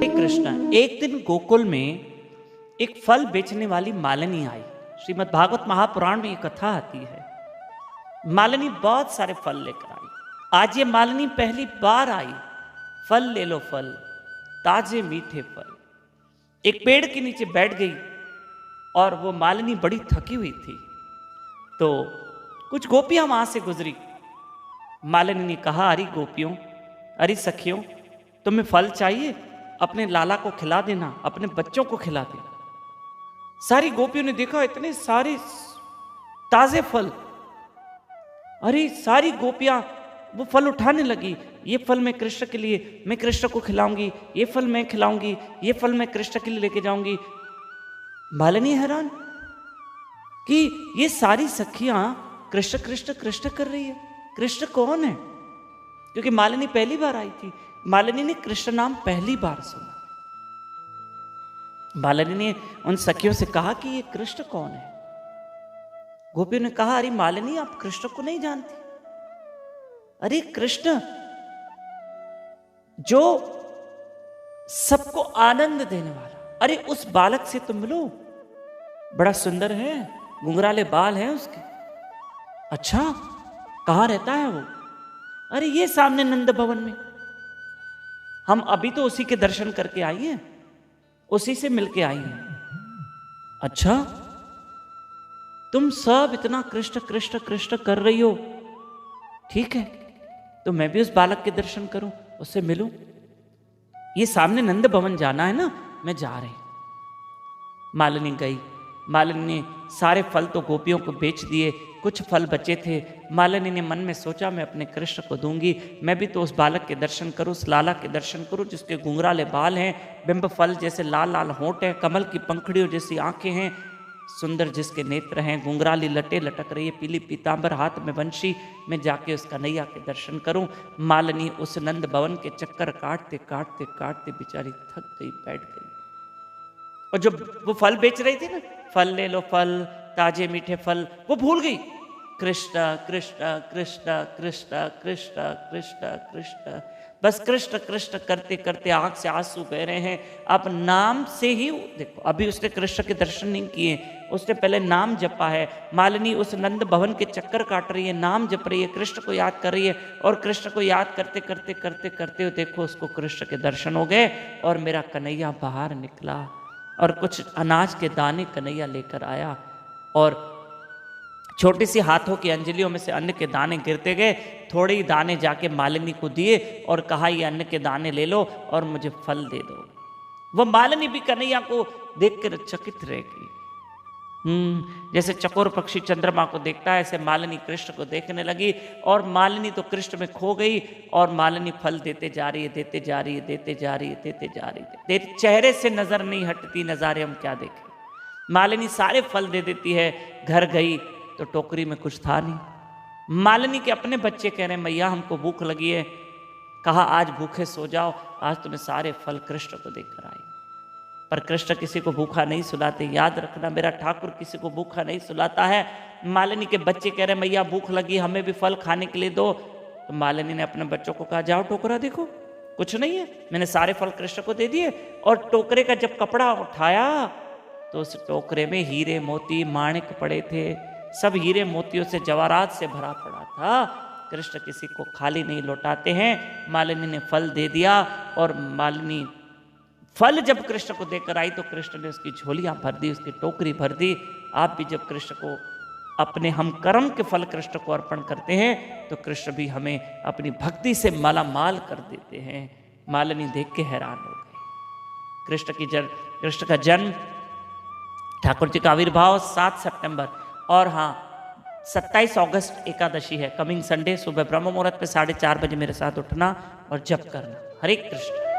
हरे कृष्ण। एक दिन गोकुल में एक फल बेचने वाली मालिनी आई। श्रीमद् भागवत महापुराण में ये कथा आती है। मालिनी बहुत सारे फल लेकर आई। आज ये मालिनी पहली बार आई। फल ले लो फल, ताजे मीठे फल। एक पेड़ के नीचे बैठ गई और वो मालिनी बड़ी थकी हुई थी। तो कुछ गोपियां वहां से गुजरी। मालिनी ने कहा, अरे गोपियों, अरे सखियों, तुम्हें फल चाहिए? अपने लाला को खिला देना, अपने बच्चों को खिला देना। सारी गोपियों ने देखा इतने सारे ताजे फल। अरे सारी गोपियां वो फल उठाने लगी। ये फल मैं कृष्ण के लिए, मैं कृष्ण को खिलाऊंगी, ये फल मैं खिलाऊंगी, ये फल मैं कृष्ण के लिए लेके जाऊंगी। मालिनी हैरान कि ये सारी सखियां कृष्ण कृष्ण कृष्ण कर रही है। कृष्ण कौन है? क्योंकि मालिनी पहली बार आई थी। मालिनी ने कृष्ण नाम पहली बार सुना। मालिनी ने उन सखियों से कहा कि ये कृष्ण कौन है? गोपियों ने कहा, अरे मालिनी, आप कृष्ण को नहीं जानती। अरे कृष्ण जो सबको आनंद देने वाला, अरे उस बालक से तुम मिलो, बड़ा सुंदर है, घुंघराले बाल हैं उसके। अच्छा, कहां रहता है वो? अरे ये सामने नंद भवन में। हम अभी तो उसी के दर्शन करके आई हैं, उसी से मिलके आई हैं। अच्छा, तुम सब इतना कृष्ण कृष्ण कृष्ण कर रही हो, ठीक है, तो मैं भी उस बालक के दर्शन करूं, उससे मिलूं। ये सामने नंद भवन जाना है ना, मैं जा रही। मालिनी गई। मालिनी ने सारे फल तो गोपियों को बेच दिए, कुछ फल बचे थे। मालिनी ने मन में सोचा, मैं अपने कृष्ण को दूंगी, मैं भी तो उस बालक के दर्शन करूं, उस लाला के दर्शन करूं जिसके घुंघराले बाल हैं, बिंब फल जैसे लाल लाल होंठ हैं, कमल की पंखड़ियों जैसी आंखें हैं, सुंदर जिसके नेत्र हैं, घुंघराली लटे लटक रही है, पीली पीतांबर, हाथ में बंशी, मैं जाके उस कन्हैया के दर्शन करूं। मालिनी उस नंद भवन के चक्कर काटते काटते काटते बेचारी थक गई, बैठ गई। और जो वो फल बेच रही थी ना, फल ले लो फल, ताजे मीठे फल, वो भूल गई। कृष्ण कृष्ण कृष्ण कृष्ण कृष्ण कृष्ण कृष्ण, बस कृष्ण कृष्ण करते करते आंख से आंसू बह रहे हैं। अब नाम से ही देखो, अभी उसने कृष्ण के दर्शन नहीं किए, उसने पहले नाम जपा है। मालिनी उस नंद भवन के चक्कर काट रही है, नाम जप रही है, कृष्ण को याद कर रही है। और कृष्ण को याद करते करते करते करते देखो उसको कृष्ण के दर्शन हो गए। और मेरा कन्हैया बाहर निकला और कुछ अनाज के दाने कन्हैया लेकर आया। और छोटी सी हाथों की अंजलियों में से अन्न के दाने गिरते गए। थोड़े ही दाने जाके मालिनी को दिए और कहा, ये अन्न के दाने ले लो और मुझे फल दे दो। वो मालिनी भी कन्हैया को देखकर चकित रह गई। जैसे चकोर पक्षी चंद्रमा को देखता है, ऐसे मालिनी कृष्ण को देखने लगी। और मालिनी तो कृष्ण में खो गई। और मालिनी फल देते जा रही है, देते जा रही है, देते जा रही है, देते जा रही है। चेहरे से नजर नहीं हटती, नजारे हम क्या देखें। मालिनी सारे फल दे देती है। घर गई तो टोकरी में कुछ था नहीं। मालिनी के अपने बच्चे कह रहे हैं, मैया हमको भूख लगी है। कहा, आज भूखे सो जाओ, आज तुम्हें सारे फल कृष्ण को देकर आई। पर कृष्ण किसी को भूखा नहीं सुलाते, याद रखना, मेरा ठाकुर किसी को भूखा नहीं सुलाता है। मालिनी के बच्चे कह रहे, मैया भूख लगी, हमें भी फल खाने के लिए दो। तो मालिनी ने अपने बच्चों को कहा, जाओ टोकरा देखो, कुछ नहीं है, मैंने सारे फल कृष्ण को दे दिए। और टोकरे का जब कपड़ा उठाया तो उस टोकरे में हीरे मोती माणिक पड़े थे। सब हीरे मोतियों से, जवाहरात से भरा पड़ा था। कृष्ण किसी को खाली नहीं लौटाते हैं। मालिनी ने फल दे दिया। और मालिनी फल जब कृष्ण को देकर आई तो कृष्ण ने उसकी झोलियां भर दी, उसकी टोकरी भर दी। आप भी जब कृष्ण को अपने हम कर्म के फल कृष्ण को अर्पण करते हैं तो कृष्ण भी हमें अपनी भक्ति से मालामाल कर देते हैं। मालिनी देख के हैरान हो गई। कृष्ण का जन्म, ठाकुर जी का आविर्भाव 7 सितंबर। और हाँ, 27 अगस्त एकादशी है, कमिंग संडे। सुबह ब्रह्म मुहूर्त पे 4:30 बजे मेरे साथ उठना और जप करना। हरे कृष्ण।